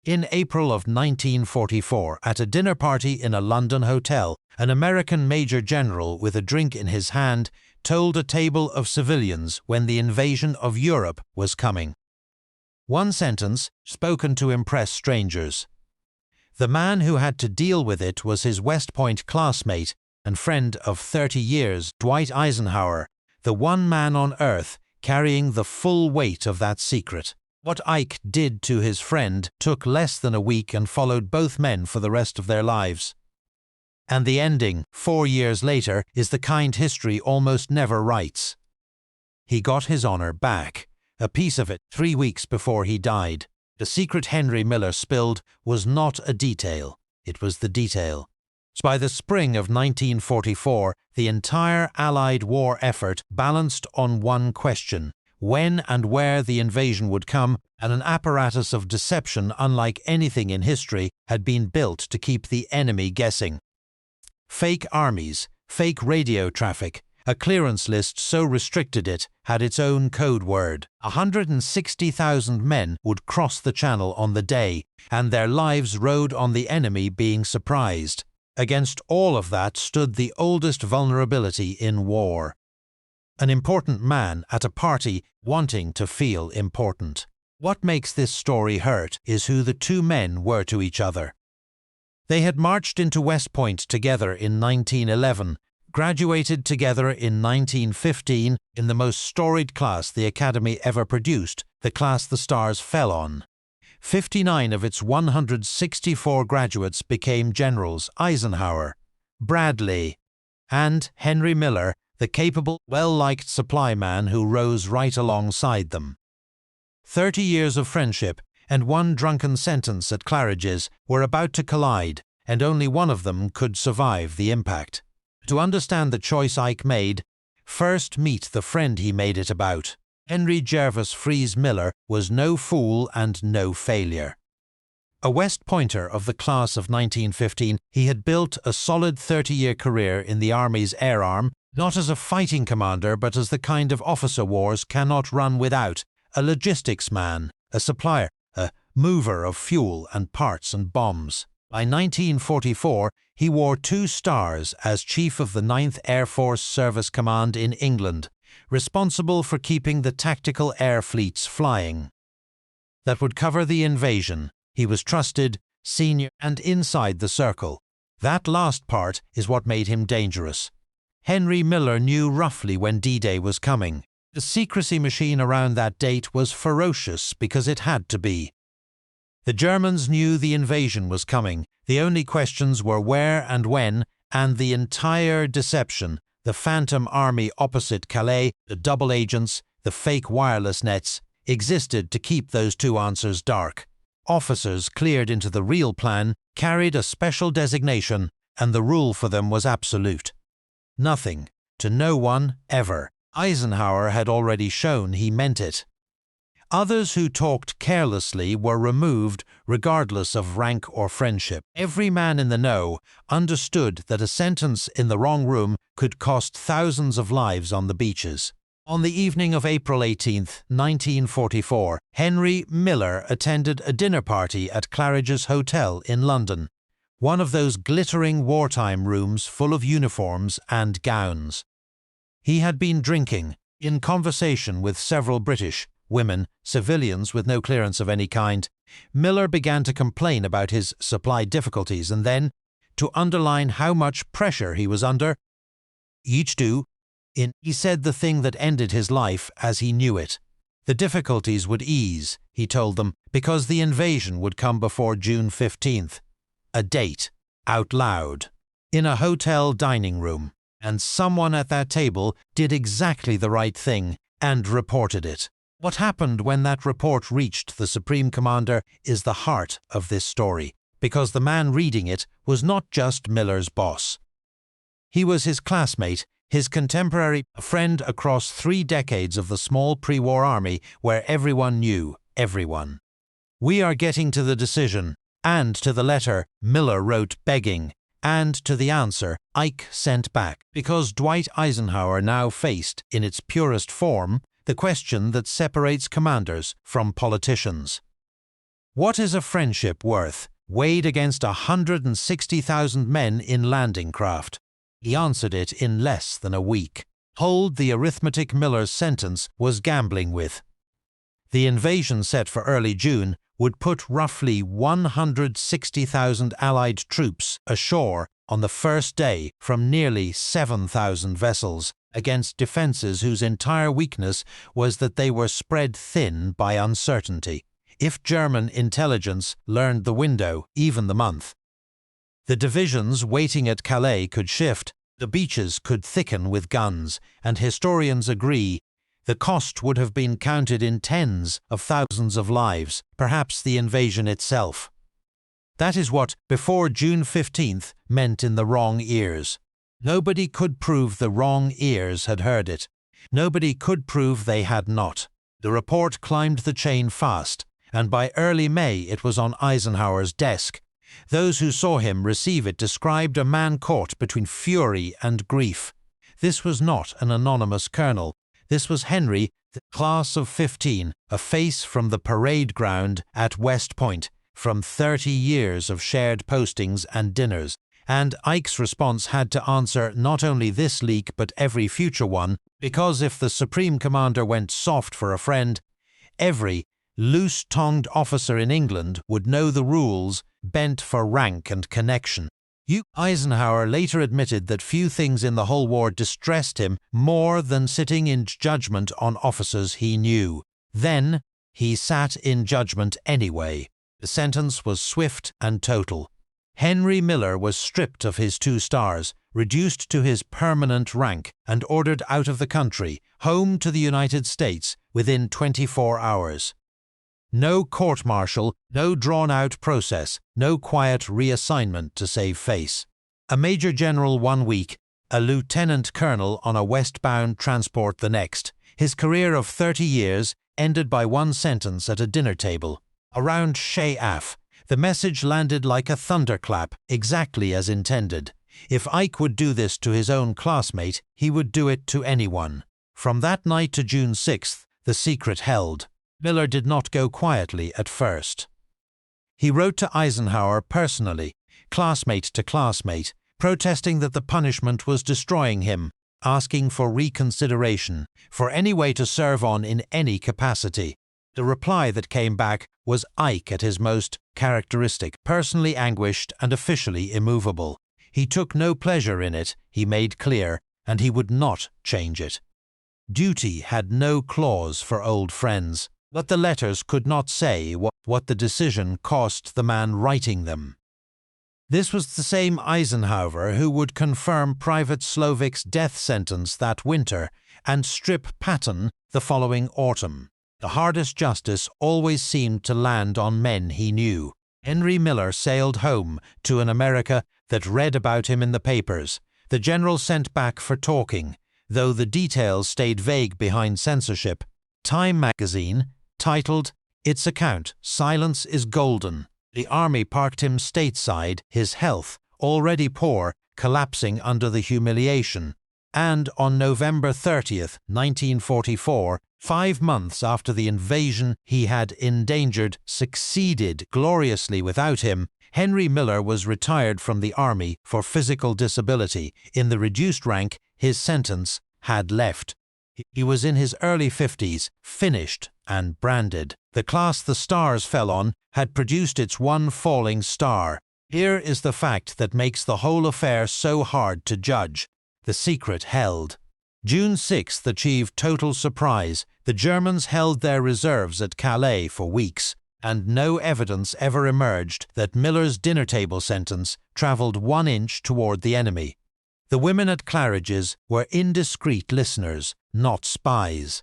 In April of 1944, at a dinner party in a London hotel, an American Major General with a drink in his hand told a table of civilians when the invasion of Europe was coming. One sentence, spoken to impress strangers. The man who had to deal with it was his West Point classmate and friend of 30 years, Dwight Eisenhower, the one man on Earth carrying the full weight of that secret. What Ike did to his friend took less than a week and followed both men for the rest of their lives. And the ending, 4 years later, is the kind history almost never writes. He got his honor back, a piece of it 3 weeks before he died. The secret Henry Miller spilled was not a detail, it was the detail. By the spring of 1944, the entire Allied war effort balanced on one question: when and where the invasion would come, and an apparatus of deception unlike anything in history had been built to keep the enemy guessing. Fake armies, fake radio traffic, a clearance list so restricted it had its own code word. 160,000 men would cross the channel on the day, and their lives rode on the enemy being surprised. Against all of that stood the oldest vulnerability in war: an important man at a party wanting to feel important. What makes this story hurt is who the two men were to each other. They had marched into West Point together in 1911, graduated together in 1915 in the most storied class the Academy ever produced, the class the stars fell on. 59 of its 164 graduates became generals: Eisenhower, Bradley, and Henry Miller, the capable, well-liked supply man who rose right alongside them. 30 years of friendship and one drunken sentence at Claridge's were about to collide, and only one of them could survive the impact. To understand the choice Ike made, first meet the friend he made it about. Henry Jervis Freeze Miller was no fool and no failure. A West Pointer of the class of 1915, he had built a solid 30-year career in the Army's air arm, not as a fighting commander but as the kind of officer wars cannot run without: a logistics man, a supplier, a mover of fuel and parts and bombs. By 1944, he wore 2 stars as Chief of the 9th Air Force Service Command in England, responsible for keeping the tactical air fleets flying. That would cover the invasion. He was trusted, senior, and inside the circle. That last part is what made him dangerous. Henry Miller knew roughly when D-Day was coming. The secrecy machine around that date was ferocious because it had to be. The Germans knew the invasion was coming. The only questions were where and when, and the entire deception, the phantom army opposite Calais, the double agents, the fake wireless nets, existed to keep those two answers dark. Officers cleared into the real plan carried a special designation, and the rule for them was absolute. Nothing, to no one, ever. Eisenhower had already shown he meant it. Others who talked carelessly were removed regardless of rank or friendship. Every man in the know understood that a sentence in the wrong room could cost thousands of lives on the beaches. On the evening of April 18, 1944, Henry Miller attended a dinner party at Claridge's Hotel in London, one of those glittering wartime rooms full of uniforms and gowns. He had been drinking, in conversation with several British, women, civilians with no clearance of any kind. Miller began to complain about his supply difficulties and then, to underline how much pressure he was under, each do, he said the thing that ended his life as he knew it. The difficulties would ease, he told them, because the invasion would come before June 15th. A date, out loud, in a hotel dining room, and someone at that table did exactly the right thing and reported it. What happened when that report reached the Supreme Commander is the heart of this story, because the man reading it was not just Miller's boss. He was his classmate, his contemporary, a friend across 3 decades of the small pre-war army where everyone knew everyone. "We are getting to the decision," and to the letter Miller wrote begging, and to the answer Ike sent back, because Dwight Eisenhower now faced, in its purest form, the question that separates commanders from politicians. What is a friendship worth, weighed against 160,000 men in landing craft? He answered it in less than a week. Hold the arithmetic Miller's sentence was gambling with. The invasion set for early June would put roughly 160,000 Allied troops ashore on the first day from nearly 7,000 vessels, against defences whose entire weakness was that they were spread thin by uncertainty. If German intelligence learned the window, even the month. The divisions waiting at Calais could shift, the beaches could thicken with guns, and historians agree the cost would have been counted in tens of thousands of lives, perhaps the invasion itself. That is what, before June 15th, meant in the wrong ears. Nobody could prove the wrong ears had heard it. Nobody could prove they had not. The report climbed the chain fast, and by early May it was on Eisenhower's desk. Those who saw him receive it described a man caught between fury and grief. This was not an anonymous colonel. This was Henry, the class of 15, a face from the parade ground at West Point, from 30 years of shared postings and dinners. And Ike's response had to answer not only this leak but every future one, because if the Supreme Commander went soft for a friend, every loose-tongued officer in England would know the rules, bent for rank and connection. Eisenhower later admitted that few things in the whole war distressed him more than sitting in judgment on officers he knew. Then, he sat in judgment anyway. The sentence was swift and total. Henry Miller was stripped of his 2 stars, reduced to his permanent rank, and ordered out of the country, home to the United States, within 24 hours. No court-martial, no drawn-out process, no quiet reassignment to save face. A major general 1 week, a lieutenant colonel on a westbound transport the next. His career of 30 years ended by one sentence at a dinner table. Around Chez Af, the message landed like a thunderclap, exactly as intended. If Ike would do this to his own classmate, he would do it to anyone. From that night to June 6th, the secret held. Miller did not go quietly at first. He wrote to Eisenhower personally, classmate to classmate, protesting that the punishment was destroying him, asking for reconsideration, for any way to serve on in any capacity. The reply that came back was Ike at his most characteristic, personally anguished and officially immovable. He took no pleasure in it, he made clear, and he would not change it. Duty had no clause for old friends, but the letters could not say what the decision cost the man writing them. This was the same Eisenhower who would confirm Private Slovik's death sentence that winter and strip Patton the following autumn. The hardest justice always seemed to land on men he knew. Henry Miller sailed home to an America that read about him in the papers. The general sent back for talking, though the details stayed vague behind censorship. Time magazine, titled its account, "Silence is Golden." The army parked him stateside, his health, already poor, collapsing under the humiliation. And on November 30th, 1944, 5 months after the invasion he had endangered succeeded gloriously without him, Henry Miller was retired from the army for physical disability. In the reduced rank, his sentence had left. He was in his early 50s, finished and branded. The class the stars fell on had produced its one falling star. Here is the fact that makes the whole affair so hard to judge. The secret held. June 6th achieved total surprise. The Germans held their reserves at Calais for weeks, and no evidence ever emerged that Miller's dinner table sentence travelled 1 inch toward the enemy. The women at Claridge's were indiscreet listeners, not spies,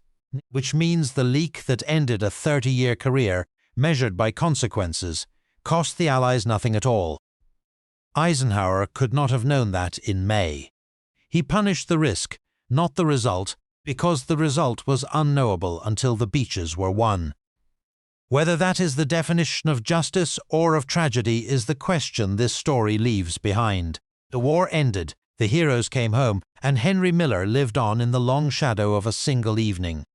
which means the leak that ended a 30-year career, measured by consequences, cost the Allies nothing at all. Eisenhower could not have known that in May. He punished the risk, not the result, because the result was unknowable until the beaches were won. Whether that is the definition of justice or of tragedy is the question this story leaves behind. The war ended, the heroes came home, and Henry Miller lived on in the long shadow of a single evening.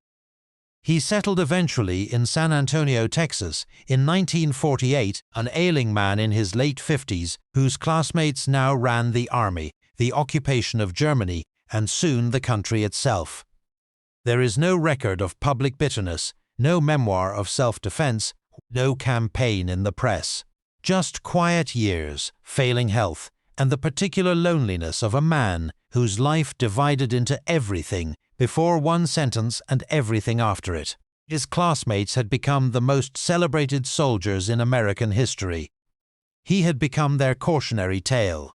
He settled eventually in San Antonio, Texas, in 1948, an ailing man in his late 50s whose classmates now ran the army, the occupation of Germany, and soon the country itself. There is no record of public bitterness, no memoir of self-defense, no campaign in the press. Just quiet years, failing health, and the particular loneliness of a man whose life divided into everything before one sentence and everything after it. His classmates had become the most celebrated soldiers in American history. He had become their cautionary tale.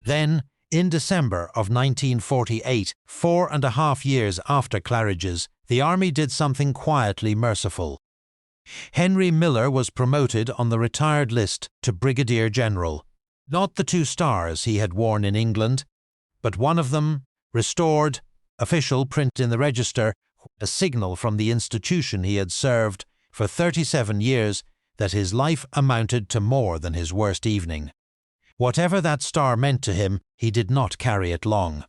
Then, in December of 1948, 4.5 years after Claridge's, the Army did something quietly merciful. Henry Miller was promoted on the retired list to Brigadier General. Not the 2 stars he had worn in England, but one of them, restored, official print in the register, a signal from the institution he had served for 37 years that his life amounted to more than his worst evening. Whatever that star meant to him, he did not carry it long.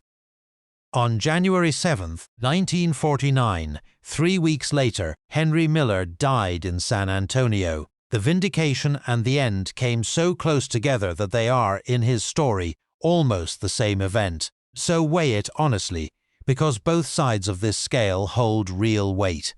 On January 7, 1949, 3 weeks later, Henry Miller died in San Antonio. The vindication and the end came so close together that they are, in his story, almost the same event. So weigh it honestly, because both sides of this scale hold real weight.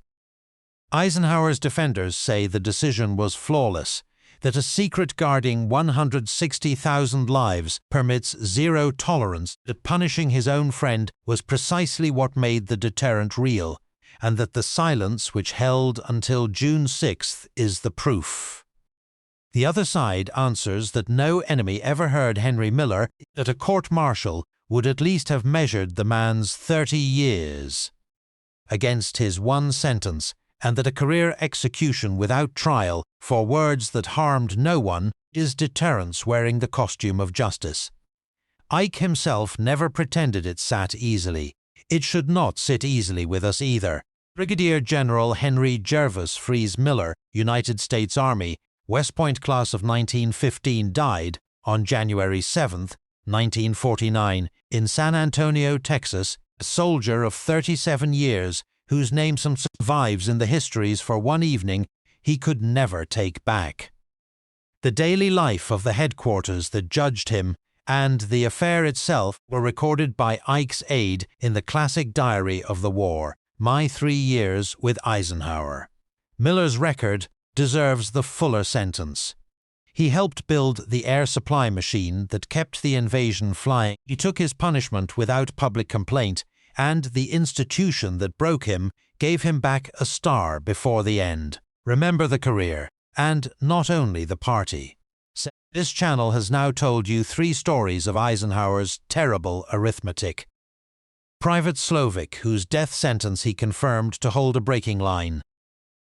Eisenhower's defenders say the decision was flawless, that a secret guarding 160,000 lives permits zero tolerance, that punishing his own friend was precisely what made the deterrent real, and that the silence which held until June 6th is the proof. The other side answers that no enemy ever heard Henry Miller, that a court-martial would at least have measured the man's 30 years against his one sentence, and that a career execution without trial for words that harmed no one is deterrence wearing the costume of justice. Ike himself never pretended it sat easily. It should not sit easily with us either. Brigadier General Henry Jervis Freeze Miller, United States Army, West Point class of 1915, died on January 7, 1949, in San Antonio, Texas, a soldier of 37 years whose name survives in the histories for one evening he could never take back. The daily life of the headquarters that judged him and the affair itself were recorded by Ike's aide in the classic diary of the war, My 3 Years with Eisenhower. Miller's record deserves the fuller sentence. He helped build the air supply machine that kept the invasion flying. He took his punishment without public complaint, and the institution that broke him gave him back a star before the end. Remember the career, and not only the party. This channel has now told you 3 stories of Eisenhower's terrible arithmetic. Private Slovic, whose death sentence he confirmed to hold a breaking line.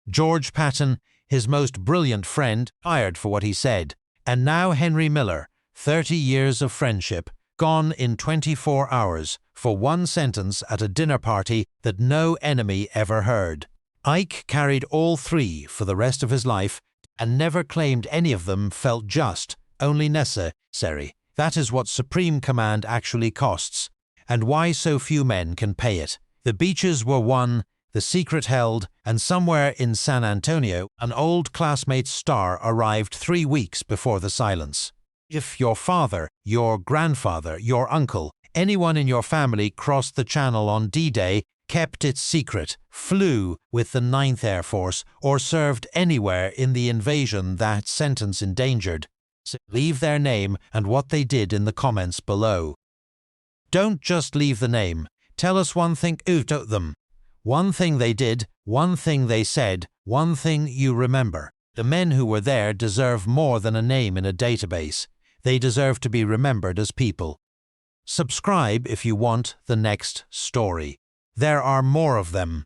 George Patton, his most brilliant friend, fired for what he said. And now Henry Miller, 30 years of friendship, gone in 24 hours for one sentence at a dinner party that no enemy ever heard. Ike carried all 3 for the rest of his life and never claimed any of them felt just, only necessary. That is what Supreme Command actually costs, and why so few men can pay it. The beaches were won, the secret held, and somewhere in San Antonio, an old classmate's star arrived 3 weeks before the silence. If your father, your grandfather, your uncle, anyone in your family crossed the channel on D-Day, kept its secret, flew with the 9th Air Force, or served anywhere in the invasion that sentence endangered, leave their name and what they did in the comments below. Don't just leave the name. Tell us one thing about them. One thing they did, one thing they said, one thing you remember. The men who were there deserve more than a name in a database. They deserve to be remembered as people. Subscribe if you want the next story. There are more of them.